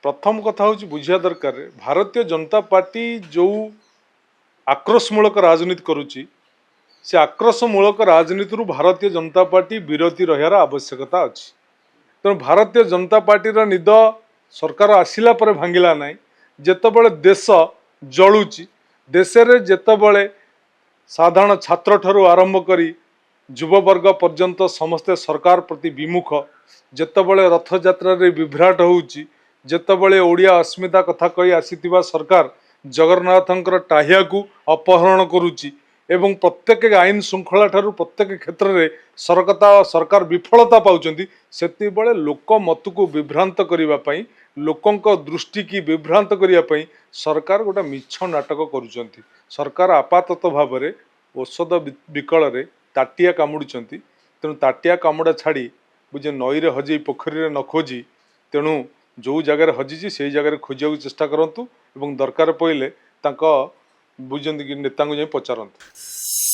प्रथम कथा हूँ बुझा दरकार भारतीय जनता पार्टी जो आक्रोशमूलक राजनीति करुच्ची से आक्रोशमूलक राजनीति भारतीय जनता पार्टी विरति रहार आवश्यकता अच्छी तेणु भारतीय जनता पार्टी निद सरकार आसिला पर भांगिला ना जितेबले देश जलुची देश में जितेबले साधारण छात्र ठारू आरंभ करी युववर्ग पर्यंत समस्ते सरकार प्रति विमुख जितेबले रथयात्रा विभ्राट होउची जितेबले ओडिया अस्मिता कथा कही आसीथिबा सरकार जगन्नाथंकर टाहिया को अपहरण करुची एवं प्रत्येक आईन श्रृंखला ठारू प्रत्येक क्षेत्र में सरकार विफलता पाउचंती सेतिबले लोक मत को विभ्रांत करने लोकंक दृष्टि की विभ्रांत करने सरकार गोटे मिछ नाटक करुचंती सरकार आपातत भाव में औषध विकल ताटिया कामुड़ुचंती तेणु ताटिया कामुड़ा छाड़ी बुझे नईरे हजे पोखरी न खोजी तेणु जो जगार हजिची से जगह खोजा चेष्टा करूँ दरकार पड़े बुझे कि नेता पचारतु।